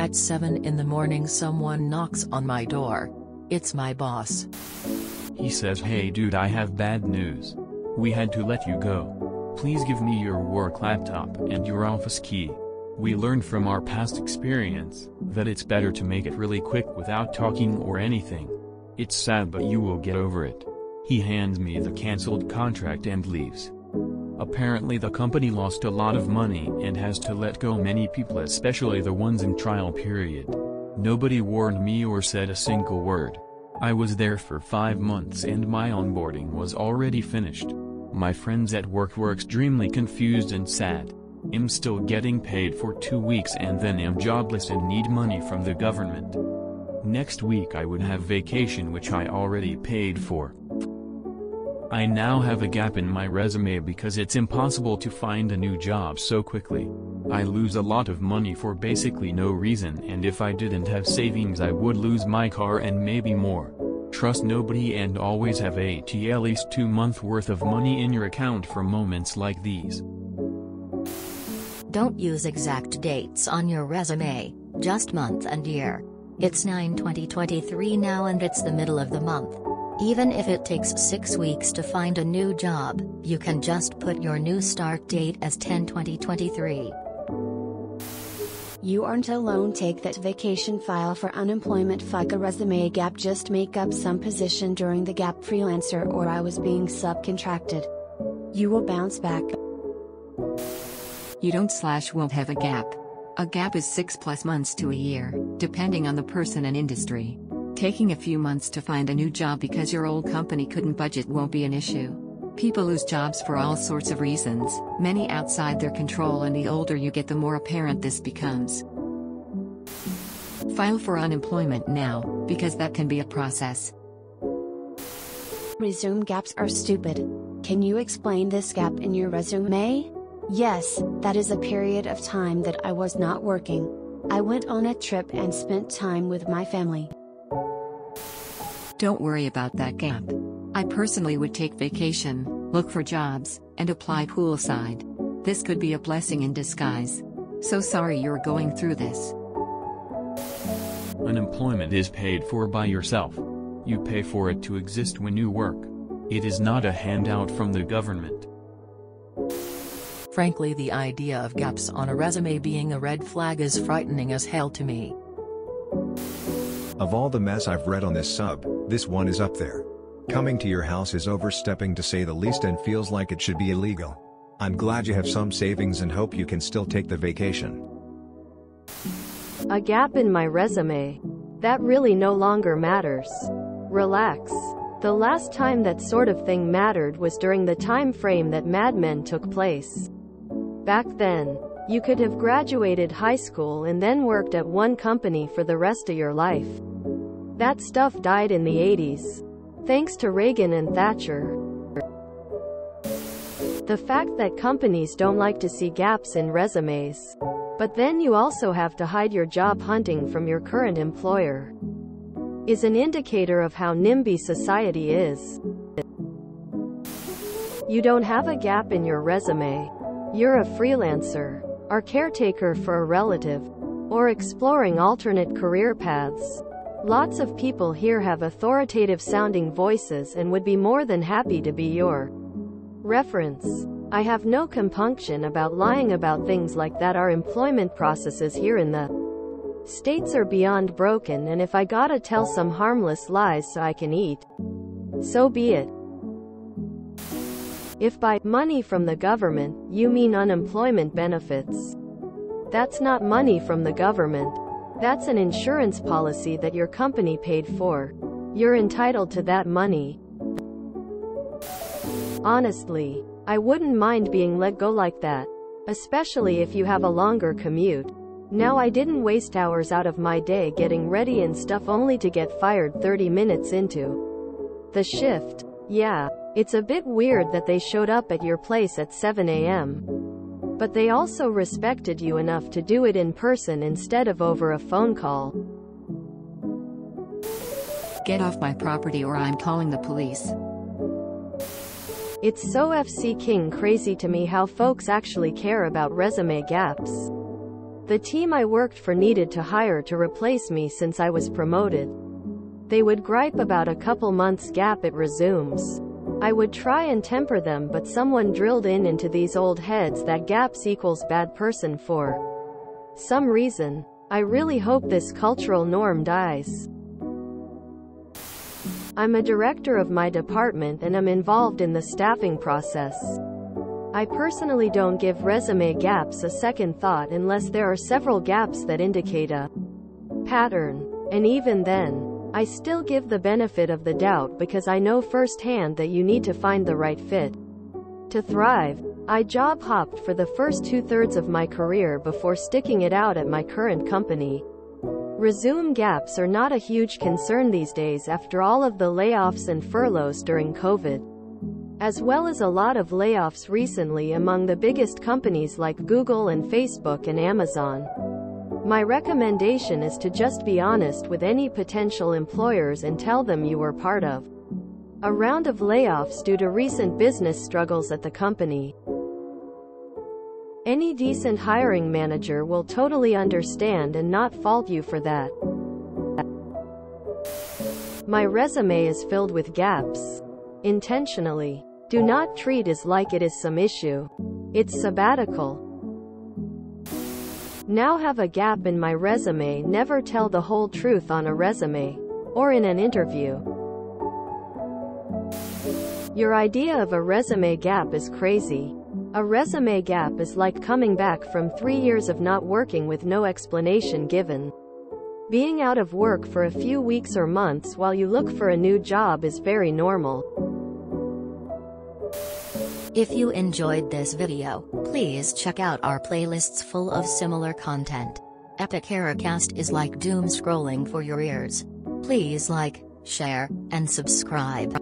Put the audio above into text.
At 7 in the morning someone knocks on my door. It's my boss. He says, "Hey dude, I have bad news. We had to let you go. Please give me your work laptop and your office key. We learned from our past experience that it's better to make it really quick without talking or anything. It's sad but you will get over it." He hands me the cancelled contract and leaves. Apparently the company lost a lot of money and has to let go many people, especially the ones in trial period. Nobody warned me or said a single word. I was there for 5 months and my onboarding was already finished. My friends at work were extremely confused and sad. I'm still getting paid for 2 weeks and then am jobless and need money from the government. Next week I would have vacation which I already paid for. I now have a gap in my resume because it's impossible to find a new job so quickly. I lose a lot of money for basically no reason, and if I didn't have savings I would lose my car and maybe more. Trust nobody and always have at least 2 months worth of money in your account for moments like these. Don't use exact dates on your resume, just month and year. It's 9/2023 now and it's the middle of the month. Even if it takes 6 weeks to find a new job, you can just put your new start date as 10/2023. You aren't alone. Take that vacation file for unemployment. Fuck a resume gap. Just make up some position during the gap. Freelancer or I was being subcontracted. You will bounce back. You won't have a gap. A gap is 6+ months to a year, depending on the person and industry. Taking a few months to find a new job because your old company couldn't budget won't be an issue. People lose jobs for all sorts of reasons, many outside their control, and the older you get the more apparent this becomes. File for unemployment now, because that can be a process. Resume gaps are stupid. Can you explain this gap in your resume? Yes, that is a period of time that I was not working. I went on a trip and spent time with my family. Don't worry about that gap. I personally would take vacation, look for jobs, and apply poolside. This could be a blessing in disguise. So sorry you're going through this. Unemployment is paid for by yourself. You pay for it to exist when you work. It is not a handout from the government. Frankly, the idea of gaps on a resume being a red flag is frightening as hell to me. Of all the mess I've read on this sub, this one is up there. Coming to your house is overstepping to say the least and feels like it should be illegal. I'm glad you have some savings and hope you can still take the vacation. A gap in my resume. That really no longer matters. Relax. The last time that sort of thing mattered was during the time frame that Mad Men took place. Back then, you could have graduated high school and then worked at one company for the rest of your life. That stuff died in the 80s. Thanks to Reagan and Thatcher. The fact that companies don't like to see gaps in resumes. But then you also have to hide your job hunting from your current employer, is an indicator of how NIMBY society is. You don't have a gap in your resume. You're a freelancer, or caretaker for a relative, or exploring alternate career paths. Lots of people here have authoritative sounding voices and would be more than happy to be your reference. I have no compunction about lying about things like that. Our employment processes here in the States are beyond broken, and if I gotta tell some harmless lies so I can eat, so be it. If by money from the government, you mean unemployment benefits, that's not money from the government. That's an insurance policy that your company paid for. You're entitled to that money. Honestly, I wouldn't mind being let go like that, especially if you have a longer commute. Now I didn't waste hours out of my day getting ready and stuff only to get fired 30 minutes into the shift. Yeah, it's a bit weird that they showed up at your place at 7 a.m. But they also respected you enough to do it in person instead of over a phone call. Get off my property or I'm calling the police. It's so FC King crazy to me how folks actually care about resume gaps. The team I worked for needed to hire to replace me since I was promoted. They would gripe about a couple months gap, it resumes. I would try and temper them, but someone drilled into these old heads that gaps equals bad person for some reason. I really hope this cultural norm dies. I'm a director of my department and am involved in the staffing process. I personally don't give resume gaps a second thought unless there are several gaps that indicate a pattern. And even then, I still give the benefit of the doubt because I know firsthand that you need to find the right fit to thrive. I job hopped for the first 2/3 of my career before sticking it out at my current company. Resume gaps are not a huge concern these days after all of the layoffs and furloughs during COVID, as well as a lot of layoffs recently among the biggest companies like Google and Facebook and Amazon. My recommendation is to just be honest with any potential employers and tell them you were part of a round of layoffs due to recent business struggles at the company. Any decent hiring manager will totally understand and not fault you for that. My resume is filled with gaps. Intentionally. Do not treat it like it is some issue. It's sabbatical. Now have a gap in my resume. Never tell the whole truth on a resume or in an interview. Your idea of a resume gap is crazy. A resume gap is like coming back from 3 years of not working with no explanation given. Being out of work for a few weeks or months while you look for a new job is very normal. If you enjoyed this video, please check out our playlists full of similar content. Epic Haircast is like doom scrolling for your ears. Please like, share, and subscribe.